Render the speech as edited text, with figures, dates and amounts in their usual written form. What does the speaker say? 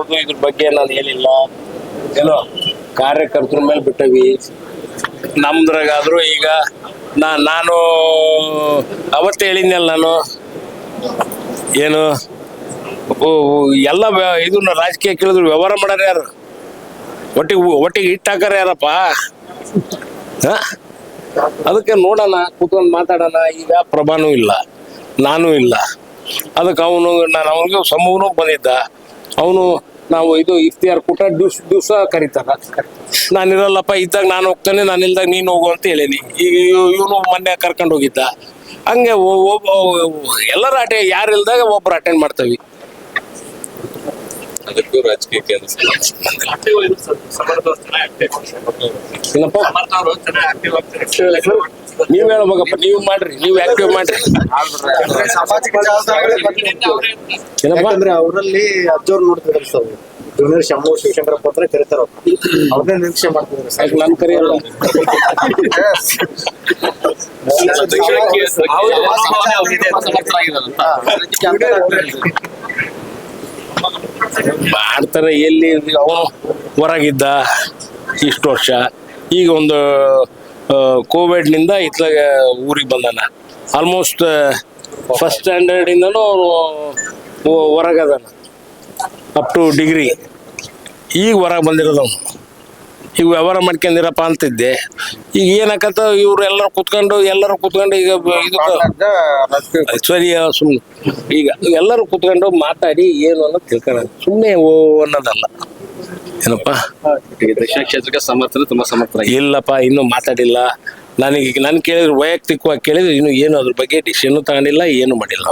ಮಾಡೋದು ಇದ್ರ ಬಗ್ಗೆ ನಾನು ಏನಿಲ್ಲ. ಏನೋ ಕಾರ್ಯಕರ್ತರ ಮೇಲೆ ಬಿಟ್ಟವಿ. ನಮ್ದ್ರಾಗಾದ್ರೂ ಈಗ ನಾನು ಅವತ್ತೇ ಹೇಳಿದ್ನಲ್ಲ, ನಾನು ಏನು ಎಲ್ಲ ಇದನ್ನ ರಾಜಕೀಯ ಕೇಳಿದ್ರು ವ್ಯವಹಾರ ಮಾಡ್ಯಾರ ಯಾರು? ಒಟ್ಟಿಗೆ ಇಟ್ಟಾಕಾರ ಯಾರಪ್ಪ? ಅದಕ್ಕೆ ನೋಡೋಣ, ಕೂತ್ಕೊಂಡು ಮಾತಾಡೋಣ. ಈಗ ಪ್ರಭಾನೂ ಇಲ್ಲ, ನಾನೂ ಇಲ್ಲ. ಅದಕ್ಕೆ ಅವನಿಗೆ ಸಮೂಹನೂ ಬಂದಿದ್ದ. ಅವನು ನಾವು ಇದು ಇಫ್ತಿಯಾರ್ ಕೂಟ ದಿವ್ಸ ಕರೀತಾರ. ನಾನಿರಲ್ಲಪ್ಪ, ಇದ್ದಾಗ ನಾನು ಹೋಗ್ತಾನೆ, ನಾನು ಇಲ್ದಾಗ ನೀನು ಹೋಗು ಅಂತ ಹೇಳೀನಿ. ಈಗ ಇವನು ಮೊನ್ನೆ ಕರ್ಕೊಂಡು ಹೋಗಿದ್ದ. ಹಂಗೆ ಎಲ್ಲರ ಯಾರು ಇಲ್ದಾಗ ಒಬ್ರು ಅಟೆಂಡ್ ಮಾಡ್ತೀವಿ. ಅದಕ್ಕೂ ರಾಜಕೀಯಕ್ಕೆ ನೀವ್ ಹೇಳ್ಬೇಕಪ್ಪ, ನೀವು ಮಾಡ್ರಿ, ನೀವು ಆಕ್ಟಿವ್ ಮಾಡ್ರಿ. ಸಾಮಾಜಿಕ ಜಾಲತಾಣಗಳಲ್ಲಿ ಅವರಲ್ಲಿ ಅಜ್ಜವ್ರು ನೋಡ್ತಿದ್ರು ಸರ್. ಜೂನಿಯರ್ ಶಂಭು ಶಿವಶಂಕರಪ್ಪ ಹತ್ರ ಕರೀತಾರ, ಅವ್ರನ್ನೇ ನಿರೀಕ್ಷೆ ಮಾಡ್ತಿದ್ರು ಸರ್. ನನ್ ಕರೆಯಲ್ಲ. ಮಾಡ್ತಾರೆ. ಎಲ್ಲಿ ಅವನು ಹೊರಗಿದ್ದ ಇಷ್ಟು ವರ್ಷ, ಈಗ ಒಂದು ಕೋವಿಡ್ನಿಂದ ಇತ್ಲಾಗ ಊರಿಗೆ ಬಂದಾನ. ಆಲ್ಮೋಸ್ಟ್ ಫಸ್ಟ್ ಸ್ಟ್ಯಾಂಡರ್ಡ್ ಇಂದನೂ ಹೊರಗದಾನ, ಅಪ್ ಟು ಡಿಗ್ರಿ. ಈಗ ಹೊರಗೆ ಬಂದಿರೋದು ಅವನು. ಈಗ ವ್ಯವಹಾರ ಮಾಡ್ಕೊಂಡಿರಪ್ಪ ಅಂತಿದ್ದೆ. ಈಗ ಏನಾಕತ್ತ, ಇವ್ರು ಎಲ್ಲರೂ ಕುತ್ಕೊಂಡು ಈಗ ಇದಕ್ಕೆ ಸರಿ ಸುಮ್ಮನೆ ಈಗ ಎಲ್ಲರೂ ಕುತ್ಕೊಂಡು ಮಾತಾಡಿ ಏನು ಅನ್ನೋದು ತಿಳ್ಕೊಳ್ಳ, ಸುಮ್ಮನೆ ಅನ್ನೋದಲ್ಲ. ಏನಪ್ಪ, ದಕ್ಷಿಣ ಕ್ಷೇತ್ರಕ್ಕೆ ಸಮರ್ಥನೆ ತುಂಬಾ ಸಮರ್ಥ ಇಲ್ಲಪ್ಪ, ಇನ್ನೂ ಮಾತಾಡಿಲ್ಲ. ನಾನು ಕೇಳಿದ್ರು, ವೈಯಕ್ತಿಕವಾಗಿ ಕೇಳಿದ್ರು, ಇನ್ನು ಏನು ಅದ್ರ ಬಗ್ಗೆ ಡಿಸಿಷನ್ ತಗೊಂಡಿಲ್ಲ, ಏನು ಮಾಡಿಲ್ಲ.